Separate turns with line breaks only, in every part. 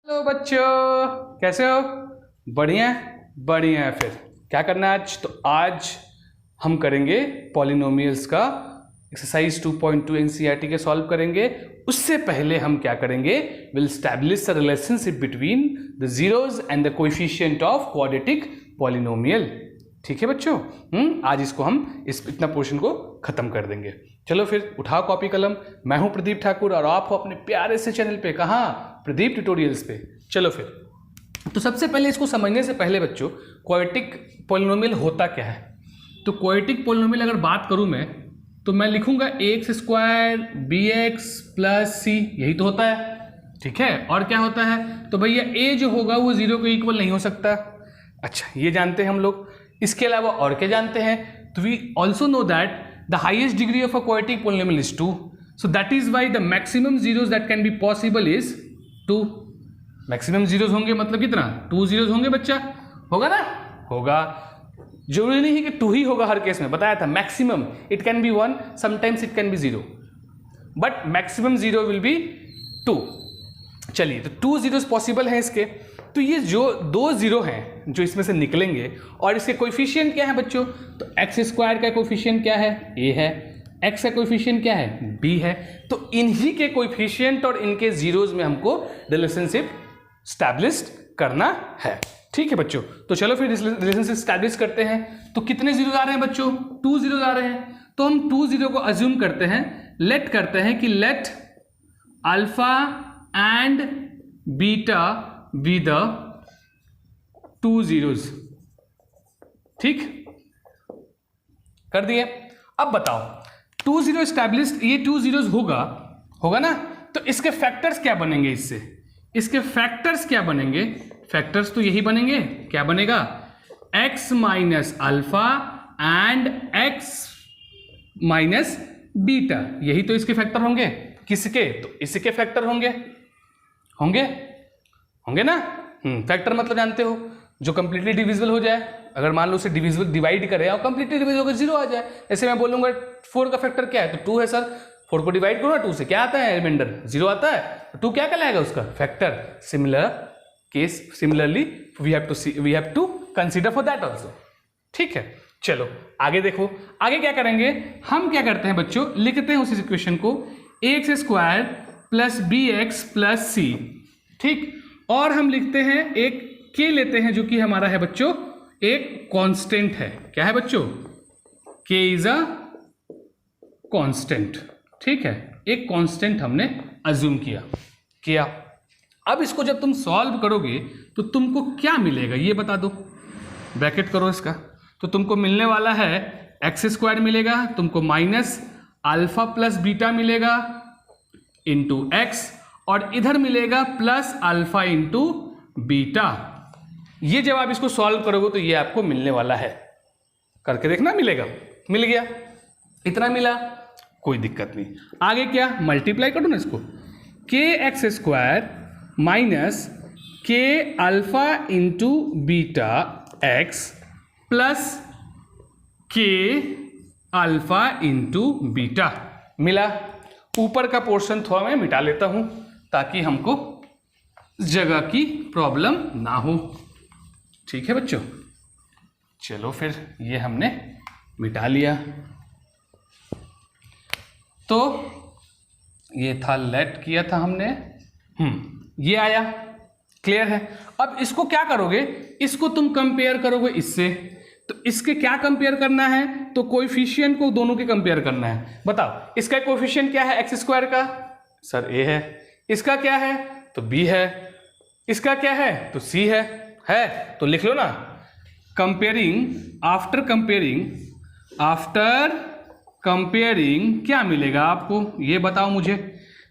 Hello बच्चों, कैसे हो? बढ़िया बढ़िया है। फिर क्या करना है आज? तो आज हम करेंगे पॉलिनोमियल्स का एक्सरसाइज 2.2 एनसीईआरटी के सॉल्व करेंगे। उससे पहले हम क्या करेंगे? Will establish the relationship between the zeros and the coefficient of quadratic polynomial. ठीक है बच्चों, आज इसको हम इतना पोर्शन को खत्म कर देंगे। चलो फिर उठाओ कॉपी कलम। मैं हूं प्रदीप ठाकुर और आप हो अपने प्यारे से चैनल पे। कहाँ? प्रदीप ट्यूटोरियल्स पे। चलो फिर, तो सबसे पहले इसको समझने से पहले बच्चों, क्वाड्रेटिक पॉलिनोमियल होता क्या है? तो क्वाड्रेटिक पॉलिनोमियल अगर बात करूं मैं, तो मैं लिखूंगा x square b x plus c, यही तो होता है। ठीक है, और क्या होता है? तो भैया ए जो होगा वो जीरो के इक्वल नहीं हो सकता। अच्छा, ये जानते हैं हम लोग। इसके अलावा और क्या जानते हैं? तो we also know that the highest degree of a quadratic polynomial is 2, so that is why the maximum zeros that can be possible is 2. Maximum zeros होंगे मतलब कितना? 2 जीरोस होंगे बच्चा, होगा ना? होगा। जरूरी नहीं है कि 2 ही होगा हर केस में, बताया था। Maximum it can be 1, sometimes it can be 0, but maximum zero will be 2। चलिए, तो 2 जीरोस पॉसिबल हैं इसके। तो ये जो 2 जीरो हैं जो इसमें से निकलेंगे, और इसके कोएफिशिएंट क्या है बच्चों? तो एक्स स्क्वायर का कोएफिशिएंट क्या है? ए है। एक्स का कोएफिशिएंट क्या है? बी है। तो इन्हीं के कोएफिशिएंट और इनके जीरोस में हमको रिलेशनशिप स्टैब्लिश करना है। ठीक है बच्चों, तो चलो फिर रिलेशनशिप स्टैब्लिश करते हैं। तो कितने जीरोस आ रहे हैं बच्चों? 2 जीरोस आ रहे हैं। तो हम 2 जीरो को अज्यूम करते हैं, लेट करते हैं कि let alpha and beta be the 2 zeros. ठीक कर दिए। अब बताओ, 2 जीरो स्टैब्लिश्ड, ये 2 जीरोस होगा ना? तो इसके फैक्टर्स क्या बनेंगे? इसके फैक्टर्स क्या बनेंगे? फैक्टर्स तो यही बनेंगे। क्या बनेगा? x minus alpha and x minus beta, यही तो इसके फैक्टर होंगे। किसके? तो इसके फैक्टर होंगे ना। फैक्टर मतलब जानते हो, जो कंप्लीटली डिविजिबल हो जाए। अगर मान लो उसे डिवाइड करें और कंप्लीटली डिविजिबल होकर 0 आ जाए। ऐसे मैं बोलूंगा 4 का फैक्टर क्या है? तो 2 है सर। 4 को डिवाइड करो ना 2 से, क्या आता है? रिमाइंडर 0 आता है। तो 2 क्या कहलाएगा? उसका factor. Similarly we have to consider for that also. ठीक है, चलो आगे देखो। आगे क्या करेंगे हम? क्या करते हैं बच्चों, लिखते हैं उस इक्वेशन को, x square plus b x plus c. ठीक, और हम लिखते हैं एक के लेते हैं जो कि हमारा है बच्चों एक कांस्टेंट है। क्या है बच्चों? के इज अ कांस्टेंट। ठीक है, एक कांस्टेंट हमने अज्यूम किया। अब इसको जब तुम सॉल्व करोगे तो तुमको क्या मिलेगा ये बता दो। ब्रैकेट करो इसका। तो तुमको मिलने वाला है एक्स स्क्वायर मिलेगा, तुमको माइनस अल्फा प्लस बीटा मिलेगा इंटू एक्स, और इधर मिलेगा प्लस अल्फा इंटू बीटा। ये जब आप इसको सॉल्व करोगे तो ये आपको मिलने वाला है। करके देखना, मिलेगा। मिल गया, इतना मिला, कोई दिक्कत नहीं। आगे क्या? मल्टीप्लाई करो ना इसको। के एक्स स्क्वायर माइनस के alpha into beta x plus के अल्फा इंटू बीटा मिला। ऊपर का पोर्शन थोड़ा मैं मिटा लेता हूं ताकि हमको जगह की प्रॉब्लम ना हो। ठीक है बच्चों, चलो फिर ये हमने मिटा लिया। तो ये था, लेट किया था हमने, ये आया। क्लियर है? अब इसको क्या करोगे? इसको तुम कंपेयर करोगे इससे। तो इसके क्या कंपेयर करना है? तो कोएफिशिएंट को दोनों के कंपेयर करना है। बताओ, इसका कोएफिशिएंट क्या है? एक्स स्क्वायर का सर ए है। इसका क्या है? तो बी है। इसका क्या है? तो सी है। तो लिख लो ना, कंपेयरिंग, आफ्टर कंपेयरिंग क्या मिलेगा आपको? ये बताओ मुझे।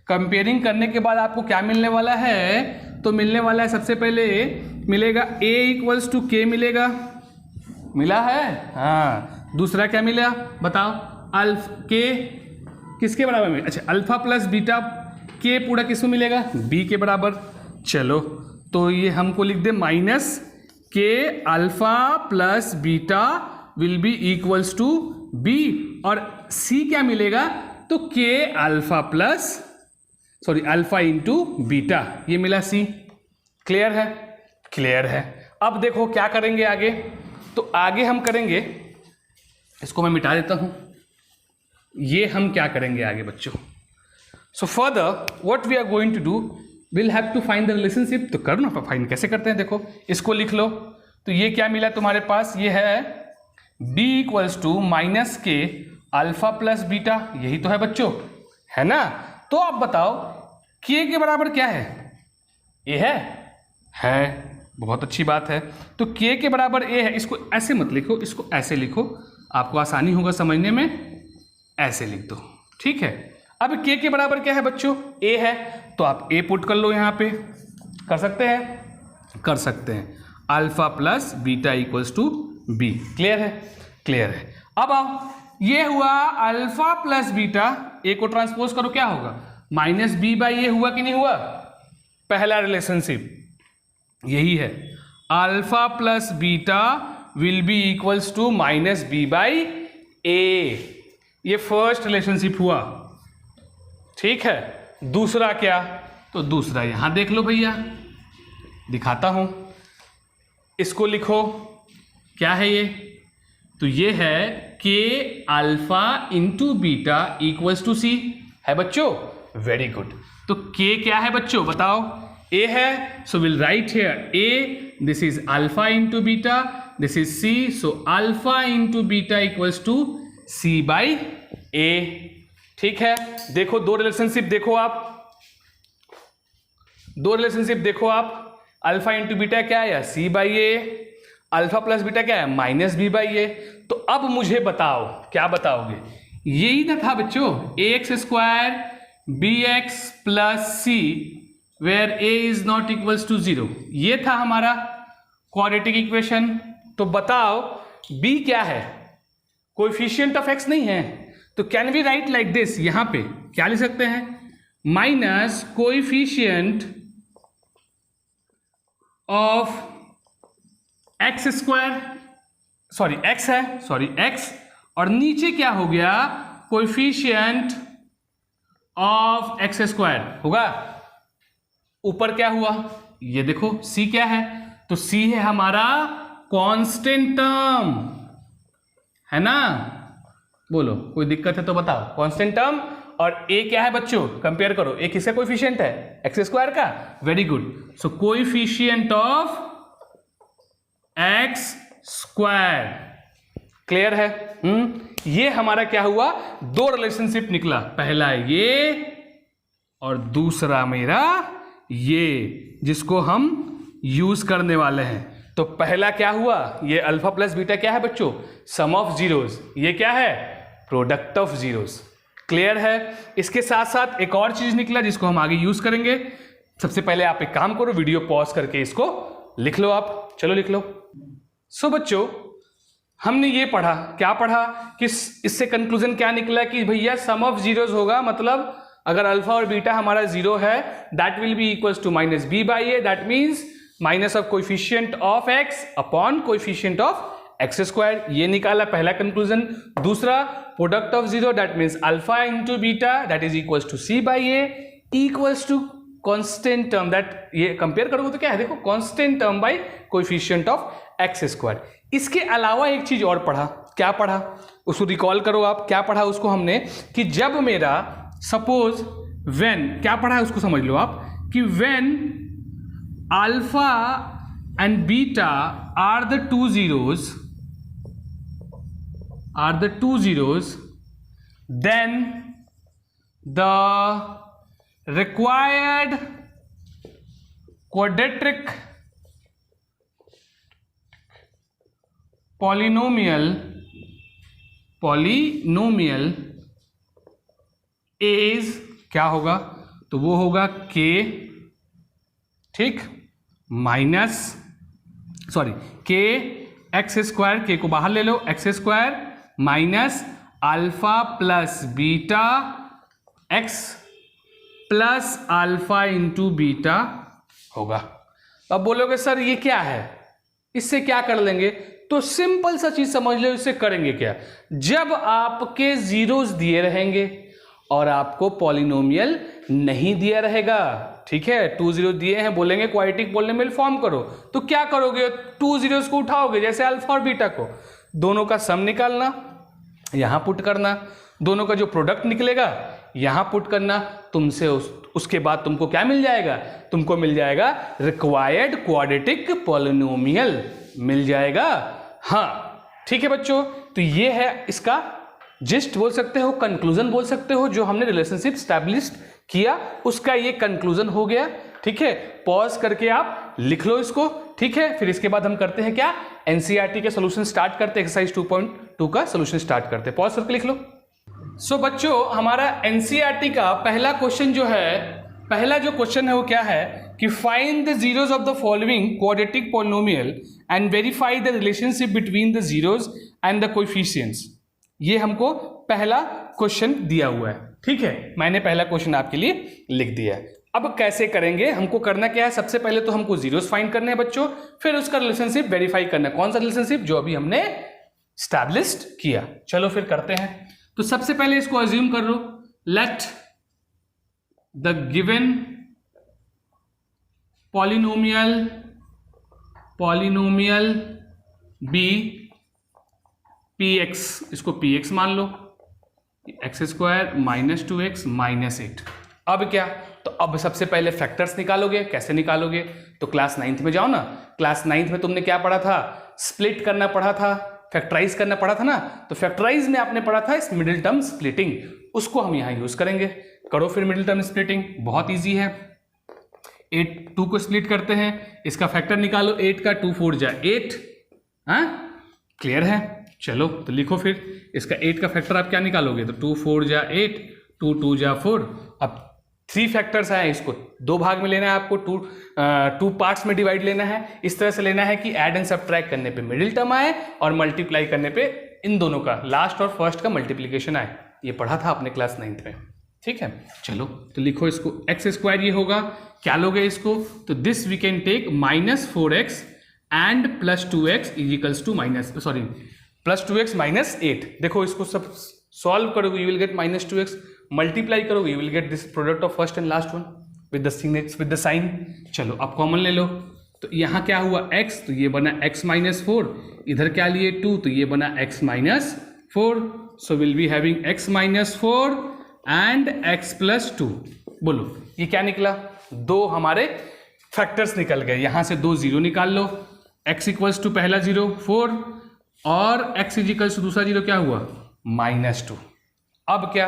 कंपेयरिंग करने के बाद आपको क्या मिलने वाला है? तो मिलने वाला है, सबसे पहले मिलेगा a इक्वल्स टू के मिलेगा। मिला है? हाँ। दूसरा क्या मिला बताओ? के किसके बराबर में? अच्छा, अल्फा प्लस बीटा के पूरा किसको मिलेगा? बी के बराबर। चलो, तो ये हमको लिख दे माइनस के alpha plus beta will be equals to B, और सी क्या मिलेगा? तो के अल्फा इंटू बीटा, ये मिला सी। क्लियर है? क्लियर है। अब देखो क्या करेंगे आगे, तो आगे हम करेंगे, इसको मैं मिटा देता हूं, ये हम क्या करेंगे आगे बच्चों। So further what we are going to do, will have to find the relationship. तो करो ना, फाइंड कैसे करते हैं, देखो इसको लिख लो। तो ये क्या मिला तुम्हारे पास, ये है b इक्वल्स टू माइनस के अल्फा प्लस बीटा, यही तो है बच्चों, है ना। तो आप बताओ k के बराबर क्या है, a है, बहुत अच्छी बात है। तो k के बराबर a है, इसको ऐसे मत लिखो, इसको ऐसे लिखो, आपको आसानी होगा समझने में, ऐसे लिख दो, ठीक है। अब k के बराबर क्या है बच्चों, a है, तो आप a पुट कर लो यहाँ पे, कर सकते हैं, कर सकते हैं। Alpha plus beta equals to b, clear है? क्लियर है। अब आओ, ये हुआ अल्फा प्लस बीटा, a को ट्रांसपोज करो, क्या होगा, माइनस बी बाई ए, हुआ कि नहीं हुआ? पहला रिलेशनशिप यही है, alpha plus beta will be equals to minus B by a, ये फर्स्ट रिलेशनशिप हुआ, ठीक है। दूसरा क्या, तो दूसरा यहां देख लो भैया, दिखाता हूं, इसको लिखो, क्या है ये, तो ये है के alpha into beta equals to c, है बच्चों, वेरी गुड। तो के क्या है बच्चों बताओ, ए है, so will write here a, this is alpha into beta, this is c, so alpha into beta equals to C by a, ठीक है। देखो दो रिलेशनशिप देखो आप, दो रिलेशनशिप देखो आप, अल्फा इंटू बीटा क्या है, c by a, alpha plus beta क्या है, माइनस बी बाई ए। तो अब मुझे बताओ, क्या बताओगे, यही ना था बच्चों, a x square b x plus c where a is not equals to 0, ये था हमारा क्वाड्रेटिक इक्वेशन। तो बताओ b क्या है, कोएफिशिएंट ऑफ x नहीं है, तो can we write like this, यहां पे क्या लिख सकते हैं, minus coefficient of x square, sorry x है, सॉरी x, और नीचे क्या हो गया, कोएफिशिएंट ऑफ एक्स स्क्वायर होगा, ऊपर क्या हुआ, ये देखो c क्या है, तो c है हमारा कांस्टेंट टर्म, है ना, बोलो कोई दिक्कत है तो बताओ, कांस्टेंट टर्म। और a क्या है बच्चों, कंपेयर करो, a किसका कोएफिशिएंट है, एक्स स्क्वायर का, very good. So coefficient of x square, clear है? ये हमारा क्या हुआ, दो रिलेशनशिप निकला, पहला ये और दूसरा मेरा ये, जिसको हम यूज करने वाले हैं। तो पहला क्या हुआ, ये अल्फा प्लस बीटा क्या है बच्चों, सम ऑफ जीरोस, ये क्या है, प्रोडक्ट ऑफ जीरोस, क्लियर है? इसके साथ साथ एक और चीज निकला जिसको हम आगे यूज करेंगे। सबसे पहले आप एक काम करो, वीडियो पॉज करके इसको लिख लो, आप चलो लिख लो। सो बच्चों हमने ये पढ़ा, क्या पढ़ा कि इससे कंक्लूजन क्या निकला कि भैया सम ऑफ जीरोस होगा, मतलब अगर अल्फा और बीटा हमारा जीरो है, that will be equals to minus B by A, that means minus of coefficient of x upon coefficient of x square, ये निकाला पहला कंक्लूजन। दूसरा product of zero, that means alpha into beta that is equals to C by A equals to constant term, that ये compare करोगे तो क्या है, देखो constant term by coefficient of x square. इसके अलावा एक चीज और पढ़ा, क्या पढ़ा उसको रिकॉल करो आप, क्या पढ़ा उसको हमने, कि जब मेरा सपोज व्हेन, क्या पढ़ा है उसको समझ लो आप, कि when alpha and beta are the two zeros, then the required quadratic polynomial is क्या होगा, तो वो होगा k, ठीक, minus sorry k x square, k को बाहर ले लो, x square minus alpha plus beta x plus alpha into beta होगा। अब बोलोगे सर ये क्या है, इससे क्या कर लेंगे, तो सिंपल सा चीज समझ लो, इससे करेंगे क्या, जब आपके जीरोस दिए रहेंगे और आपको पॉलिनोमियल नहीं दिया रहेगा, ठीक है, 2 जीरो दिए हैं, बोलेंगे क्वाड्रेटिक पॉलिनोमियल फॉर्म करो, तो क्या करोगे, 2 जीरोस को उठाओगे जैसे अल्फा और बीटा को, दोनों का सम निकालना, यहां पुट करना, दोनों का जो प्रोडक्ट निकलेगा यहां पुट करना, तुमसे उसके बाद तुमको क्या मिल जाएगा, तुमको मिल जाएगा रिक्वायर्ड क्वाड्रेटिक पॉलिनोमियल मिल जाएगा। हाँ ठीक है बच्चों, तो ये है इसका जिस्ट बोल सकते हो, कंक्लूजन बोल सकते हो, जो हमने रिलेशनशिप स्टैब्लिश किया उसका ये कंक्लूजन हो गया। ठीक है, पॉज करके आप लिख लो इसको। ठीक है, फिर इसके बाद हम करते हैं क्या, एनसीईआरटी के सॉल्यूशन स्टार्ट करते हैं, एक्सरसाइज 2.2 का सॉल्यूशन स्टार्ट करते हैं। पॉज करके लिख लो। सो बच्चों, हमारा एनसीईआरटी का पहला क्वेश्चन जो है, पहला जो क्वेश्चन है वो क्या है कि find the zeros of the following quadratic polynomial and verify the relationship between the zeros and the coefficients. ये हमको पहला क्वेश्चन दिया हुआ है। ठीक है, मैंने पहला क्वेश्चन आपके लिए लिख दिया है। अब कैसे करेंगे, हमको करना क्या है, सबसे पहले तो हमको जीरोस फाइंड करने हैं बच्चों, फिर उसका रिलेशनशिप वेरीफाई करना है। कौन सा रिलेशनशिप, जो अभी हमने स्टैब्लिश्ड किया। चलो फिर करते हैं। तो सबसे पहले इसको अज्यूम कर लो, let the given polynomial be px, इसको px मान लो, x square minus 2x minus 8। अब क्या, तो अब सबसे पहले फैक्टर्स निकालोगे। कैसे निकालोगे, तो क्लास 9th में जाओ ना, क्लास 9th में तुमने क्या पढ़ा था, स्प्लिट करना पढ़ा था, फैक्टराइज करना पढ़ा था ना, तो फैक्टराइज में आपने पढ़ा था इस मिडिल टर्म स्प्लिटिंग, उसको हम यहां यूज करेंगे। करो फिर मिडिल टर्म स्प्लिटिंग, बहुत ईजी है। 2 को स्प्लिट करते हैं, इसका फैक्टर निकालो, 8 का 2 4 जा 8। हाँ क्लियर है, चलो तो लिखो फिर इसका 8 का फैक्टर आप क्या निकालोगे, तो 2 4 जा 8, 2 2 जा 4। अब 3 फैक्टर्स आए, इसको 2 भाग में लेना है आपको, 2 पार्ट्स में डिवाइड लेना है। इस तरह से लेना है कि ऐड एंड सब्ट्रैक्ट करने पे मिडिल टर्म आए और मल्टीप्लाई करने पे इन दोनों का, लास्ट और फर्स्ट का मल्टीप्लीकेशन आए। ये पढ़ा था आपने क्लास 9th में। ठीक है, चलो तो लिखो इसको, एक्स स्क्वायर ये होगा, क्या लोगे इसको, तो this we can take minus 4x and plus 2x is equals to plus 2x minus 8। देखो इसको सब सॉल्व करोगे, you will get minus 2x, multiply करोगे you will get this product of first and last one with the sign. चलो अब common ले लो, तो यहाँ क्या हुआ x, तो ये बना x माइनस 4, इधर क्या लिए 2, तो ये बना x minus 4। So will be having x minus 4 and x plus 2। बोलो ये क्या निकला, 2 हमारे फैक्टर्स निकल गए, यहां से 2 जीरो निकाल लो, x इक्वल्स टू पहला जीरो 4 और x इक्वल्स टू दूसरा जीरो क्या हुआ -2। अब क्या,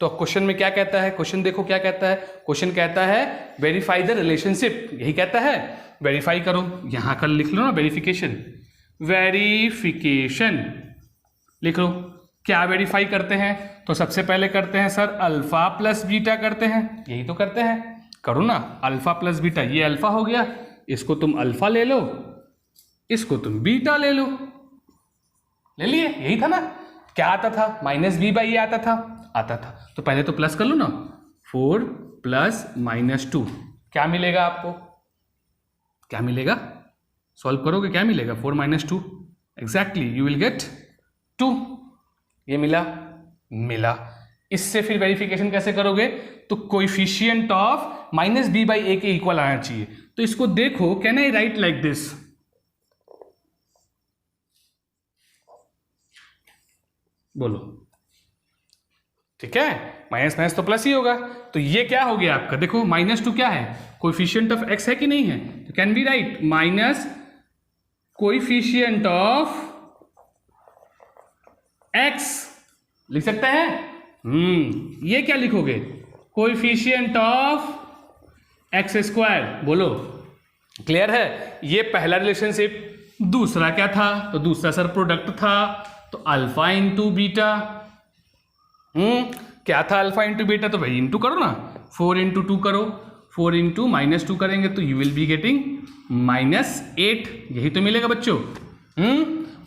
तो क्वेश्चन में क्या कहता है, क्वेश्चन देखो क्या कहता है, क्वेश्चन कहता है वेरीफाई द रिलेशनशिप, यही कहता है वेरीफाई करो। यहां कर लिख लो ना वेरिफिकेशन, लिख लो। क्या वेरीफाई करते हैं, तो सबसे पहले करते हैं सर अल्फा प्लस बीटा करते हैं, यही तो करते हैं, करो ना अल्फा प्लस बीटा। ये अल्फा हो गया, इसको तुम अल्फा ले लो, इसको तुम बीटा ले लो, ले लिए, यही था ना। क्या आता था, -b बाई ये आता था। तो पहले तो प्लस कर लो ना, 4 प्लस -2 क्या मिलेगा आपको, क्या मिलेगा, सॉल्व करोगे क्या मिलेगा, 4 - 2 एग्जैक्टली यू विल गेट 2। ये मिला। इससे फिर वेरिफिकेशन कैसे करोगे, तो coefficient of -b by a के इक्वल आना चाहिए। तो इसको देखो, can I right like this, बोलो ठीक है, माइनस तो प्लस ही होगा, तो ये क्या हो गया आपका, देखो -2 क्या है, कोएफिशिएंट ऑफ x है कि नहीं है, तो can be right minus coefficient of x लिख सकते हैं। ये क्या लिखोगे, कोएफिशिएंट ऑफ x स्क्वायर। बोलो क्लियर है, ये पहला रिलेशनशिप। दूसरा क्या था, तो दूसरा सर प्रोडक्ट था, तो अल्फा इंटू बीटा। क्या था अल्फा इंटू बीटा, तो भाई इंटू करो ना, 4 इंटू 2 करो, 4 इंटू -2 करेंगे तो यू विल बी गेटिंग -8, यही तो मिलेगा बच्चों।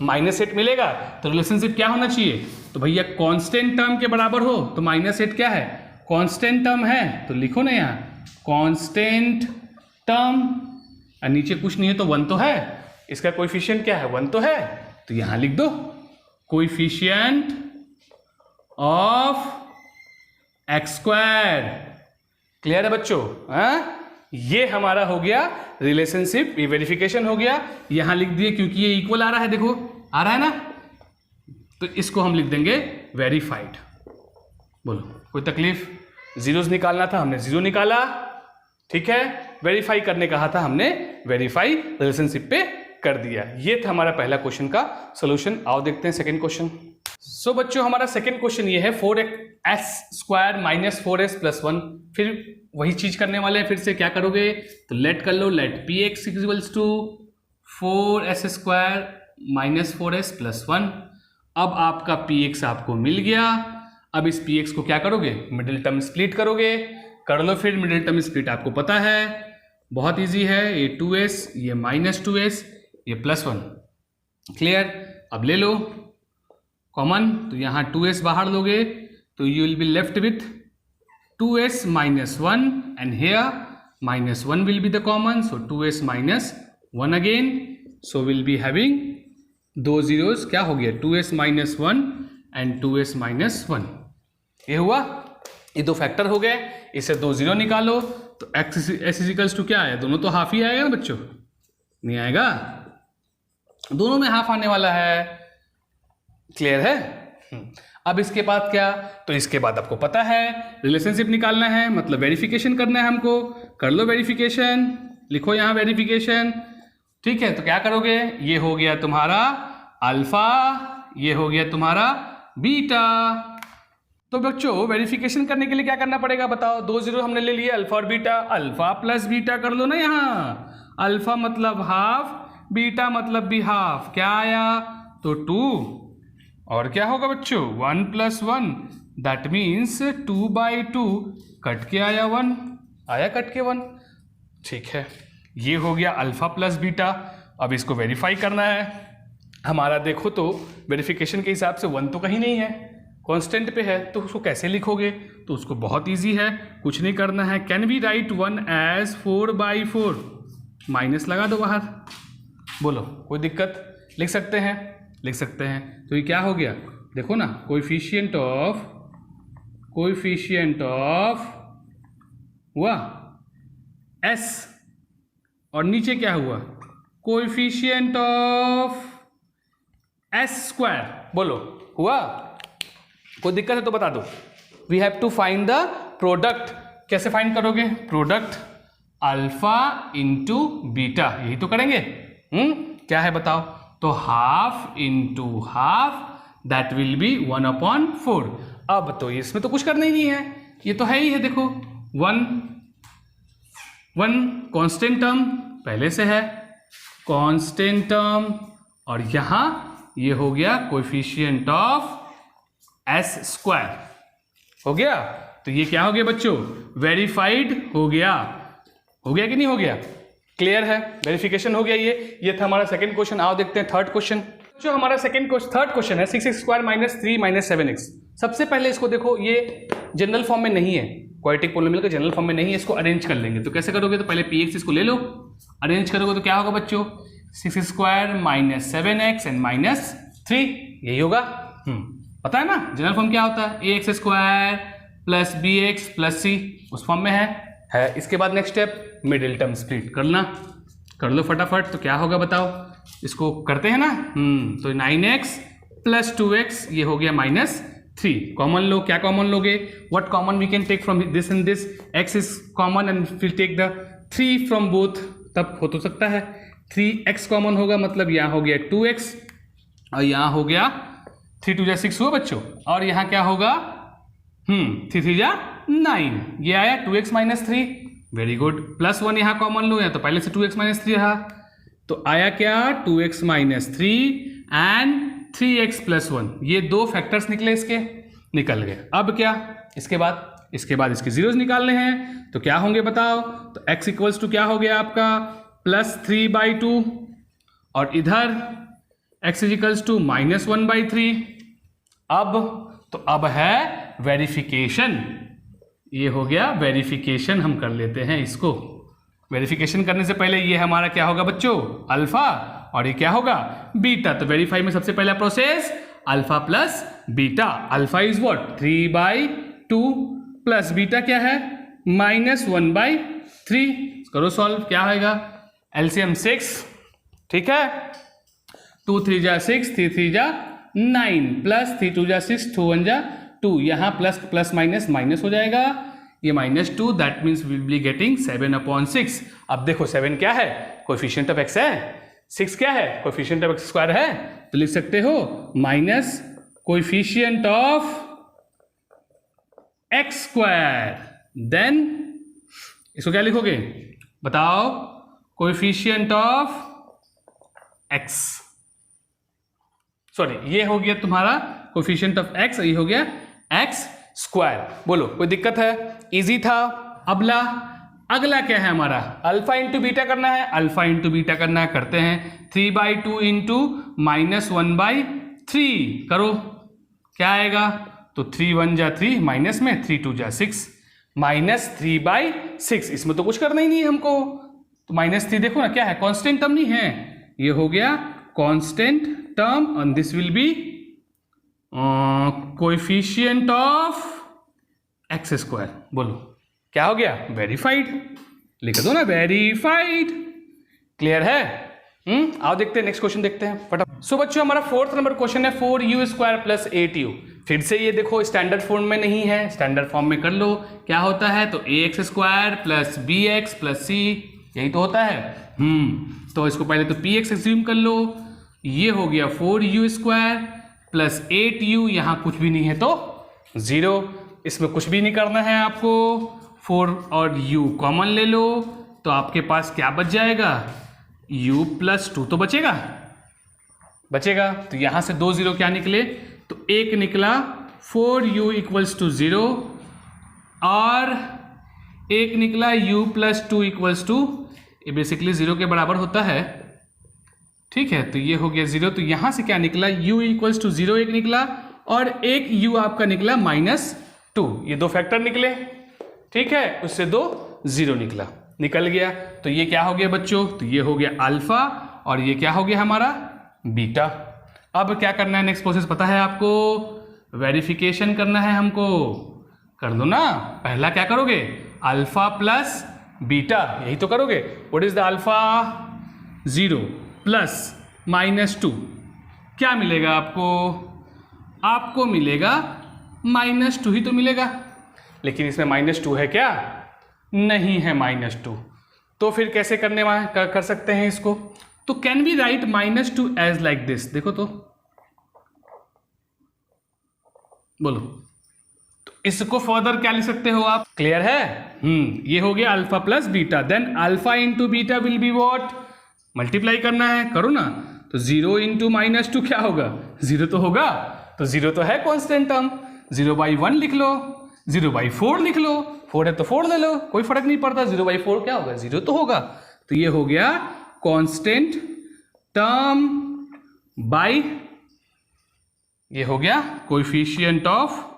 -8 मिलेगा, तो रिलेशनशिप क्या होना चाहिए, तो भैया कांस्टेंट टर्म के बराबर हो, तो -8 क्या है, कांस्टेंट टर्म है, तो लिखो ना यहाँ कांस्टेंट टर्म, और नीचे कुछ नहीं है तो 1 तो है, इसका कोएफिशिएंट क्या है, 1 तो है, तो यहां लिख दो coefficient of x square. Clear है बच्चों, ये हमारा हो गया रिलेशनशिप, ये वेरिफिकेशन हो गया। यहां लिख दिए क्योंकि ये इक्वल आ रहा है, देखो आ रहा है ना, तो इसको हम लिख देंगे वेरीफाइड। बोलो कोई तकलीफ? जीरोस निकालना था, हमने जीरो निकाला, ठीक है। वेरीफाई करने कहा था, हमने वेरीफाई रिलेशनशिप पे कर दिया। ये था हमारा पहला क्वेश्चन का सॉल्यूशन। आओ देखते हैं सेकंड क्वेश्चन। सो बच्चों हमारा सेकंड क्वेश्चन ये है 4s² - 4s + 1। फिर वही चीज करने वाले हैं, फिर से क्या करोगे तो लेट कर लो, लेट px = 4s² - 4s + 1। अब आपका px आपको मिल गया। अब इस px को क्या करोगे, मिडिल टर्म स्प्लिट करोगे, कर लो फिर। मिडिल टर्म स्प्लिट आपको पता है, बहुत इजी है। ये 2s, ये -2s, ये +1, क्लियर। अब ले लो कॉमन, तो यहाँ 2s बाहर लोगे तो you will be left with 2s - 1 and here -1 will be the common, so 2s - 1 again, so will be having दो जीरोस, क्या हो गया 2s - 1 एंड 2s - 1। ये हुआ, ये दो फैक्टर हो गए, इसे दो जीरो निकालो तो s = क्या आया, दोनों तो हाफ ही आएगा ना बच्चों, नहीं आएगा, दोनों में हाफ आने वाला है, क्लियर है। अब इसके बाद क्या, तो इसके बाद आपको पता है रिलेशनशिप निकालना है, मतलब वेरिफिकेशन करना है हमको। कर लो वेरिफिकेशन, लिखो यहाँ वेरिफिकेशन, ठीक है। तो क्या करोगे, ये हो गया तुम्हारा अल्फा, ये हो गया तुम्हारा बीटा। तो बच्चों वेरिफिकेशन करने के लिए क्या करना पड़ेगा बताओ, दो जीरो हमने ले लिए, अल्फा और बीटा, अल्फा प्लस बीटा कर लो ना। यहाँ अल्फा मतलब हाफ, बीटा मतलब भी हाफ, क्या आया तो 2, और क्या होगा बच्चों 1 + 1, दैट मीन्स 2/2 कट के आया 1, आया कट के 1, ठीक है। ये हो गया अल्फा प्लस बीटा। अब इसको वेरीफाई करना है हमारा, देखो तो वेरिफिकेशन के हिसाब से 1 तो कहीं नहीं है, कांस्टेंट पे है, तो उसको कैसे लिखोगे, तो उसको बहुत इजी है, कुछ नहीं करना है। Can we write 1 as 4/4, minus लगा दो बाहर, बोलो कोई दिक्कत, लिख सकते हैं, लिख सकते हैं। तो ये क्या हो गया, देखो ना, कोएफिशिएंट ऑफ हुआ s, और नीचे क्या हुआ, कोएफिशिएंट ऑफ s², बोलो हुआ, कोई दिक्कत है तो बता दो। We have to find the product, कैसे फाइंड करोगे, प्रोडक्ट अल्फा इंटू बीटा, यही तो करेंगे। क्या है बताओ, तो half into half, that will be 1/4। अब तो इसमें तो कुछ करना ही नहीं है, ये तो है ही है, देखो 1 कांस्टेंट टर्म पहले से है, कांस्टेंट टर्म, और यहां ये हो गया कोएफिशिएंट ऑफ s² हो गया। तो ये क्या हो गया बच्चों, वेरीफाइड हो गया, हो गया कि नहीं हो गया, क्लियर है, वेरिफिकेशन हो गया। ये था हमारा सेकंड क्वेश्चन। आओ देखते हैं थर्ड क्वेश्चन। जो हमारा थर्ड क्वेश्चन है 6x² - 3 - 7x। सबसे पहले इसको देखो, ये जनरल फॉर्म में नहीं है, क्वाड्रेटिक पोलिनोमियल के जनरल फॉर्म में नहीं है, इसको अरेंज कर लेंगे। तो कैसे करोगे, तो पहले px इसको ले लो, अरेंज करोगे तो क्या होगा बच्चों, 6² - 7x एंड -3, यही होगा। पता है ना जनरल फॉर्म क्या होता है, ax² + bx + c, उस फॉर्म में है। इसके बाद next step middle term split करना, कर लो फटाफट। तो क्या होगा बताओ, इसको करते हैं ना, तो 9x + 2x, ये हो गया -3, कॉमन लो, क्या कॉमन लोगे, what common we can take from this and this, x is common and will take the 3 from both, तब हो तो सकता है 3x कॉमन होगा, मतलब यहाँ हो गया 2x और यहाँ हो गया 3 × 2 = 6 हुआ बच्चों, और यहाँ क्या होगा 3 × 3 = 9, ये आया 2x - 3, वेरी गुड। +1 यहाँ कॉमन लो, या तो पहले से 2x - 3 रहा, तो आया क्या 2x - 3 एंड 3x + 1, ये दो फैक्टर्स निकले, इसके निकल गए। अब क्या, इसके बाद इसके जीरोस निकालने हैं, तो क्या होंगे बताओ, तो x = क्या हो गया आपका +3/2, और इधर x = -1/3। अब है वेरिफिकेशन, ये हो गया वेरिफिकेशन, हम कर लेते हैं इसको। वेरिफिकेशन करने से पहले ये हमारा क्या होगा बच्चों, अल्फा, और ये क्या होगा बीटा। तो वेरीफाई में सबसे पहला process alpha plus beta, alpha is what 3/2 plus beta क्या है -1/3, 3, करो सॉल्व, क्या होगा, एलसीएम 6, ठीक है, 2 3 जा 6, 3 3 जा 9, प्लस 3 2 जा 6, 2 1 जा 2, यहाँ प्लस प्लस माइनस माइनस हो जाएगा, ये -2, that means will be getting 7/6। अब देखो 7 क्या है, कोएफिशिएंट ऑफ x है, 6 क्या है, कोएफिशिएंट ऑफ x² है, तो लिख सकते हो minus coefficient of x², then इसको क्या लिखोगे बताओ, कोएफिशिएंट ऑफ x, सॉरी ये हो गया तुम्हारा कोएफिशिएंट ऑफ x, ये हो गया x²। बोलो कोई दिक्कत है, इजी था। अगला क्या है हमारा, अल्फा इंटू बीटा करना है, अल्फा इंटू बीटा करना है, करते हैं 3/2 इंटू -1/3, करो क्या आएगा, तो 3 1 जा 3, माइनस में 3 2 जा 6, -3/6, इसमें तो कुछ करना ही नहीं है हमको, तो -3 देखो ना क्या है, कांस्टेंट टर्म नहीं है, ये हो गया constant term, and this will be coefficient of x²। बोलो क्या हो गया, वेरीफाइड, लिख दो ना वेरीफाइड, क्लियर है। आओ देखते हैं नेक्स्ट क्वेश्चन, देखते हैं फटाफट। सो बच्चों हमारा 4th नंबर क्वेश्चन है 4u² + 8u। फिर से ये देखो स्टैंडर्ड फॉर्म में नहीं है, स्टैंडर्ड फॉर्म में कर लो, क्या होता है, तो ax² + bx + c, यही तो होता है। तो इसको पहले तो px एज्यूम कर लो, ये हो गया 4u² + 8u, यहाँ कुछ भी नहीं है तो 0, इसमें कुछ भी नहीं करना है आपको, 4 और u कॉमन ले लो, तो आपके पास क्या बच जाएगा, u + 2 तो बचेगा, तो यहां से 2 0 क्या निकले, तो एक निकला 4u = 0, और एक निकला u + 2 = ये बेसिकली 0 के बराबर होता है, ठीक है, तो ये हो गया 0, तो यहां से क्या निकला, u = 0 एक निकला, और एक u आपका निकला -2, ये दो फैक्टर निकले, ठीक है, उससे 2 0 निकल गया, तो ये क्या हो गया बच्चों, तो ये हो गया अल्फा, और ये क्या हो गया हमारा बीटा। अब क्या करना है, नेक्स्ट प्रोसेस पता है आपको, वेरिफिकेशन करना है हमको, कर दो ना, पहला क्या करोगे, अल्फा प्लस बीटा, यही तो करोगे, व्हाट इज द अल्फा, 0 + -2, क्या मिलेगा आपको मिलेगा -2 ही तो मिलेगा, लेकिन इसमें -2 है क्या, नहीं है -2, तो फिर कैसे कर सकते हैं इसको, तो can we write -2 as like this, देखो तो बोलो, तो इसको फर्दर क्या लिख सकते हो आप, क्लियर है, ये हो गया alpha plus beta, then alpha into beta will be what, multiply करना है, करो ना, तो 0 इंटू -2 क्या होगा, 0 तो होगा, तो 0 तो है कांस्टेंट टर्म, 0/1 लिख लो, 0/4 लिख लो, 4 है तो 4 ले लो, कोई फर्क नहीं पड़ता, 0/4 क्या होगा, 0 तो होगा, तो ये हो गया कांस्टेंट टर्म बाय, ये हो गया कोएफिशिएंट ऑफ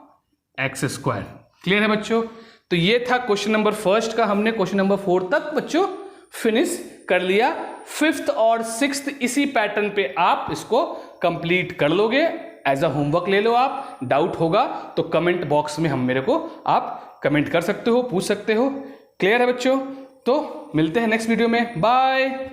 x²। क्लियर है बच्चों, तो ये था क्वेश्चन नंबर 1 का, हमने क्वेश्चन नंबर 4 तक बच्चों फिनिश कर लिया। 5th और 6th इसी पैटर्न पे आप इसको कंप्लीट कर लोगे, एज अ होमवर्क ले लो आप, डाउट होगा तो कमेंट बॉक्स में मेरे को आप कमेंट कर सकते हो, पूछ सकते हो। क्लियर है बच्चों, तो मिलते हैं नेक्स्ट वीडियो में, बाय।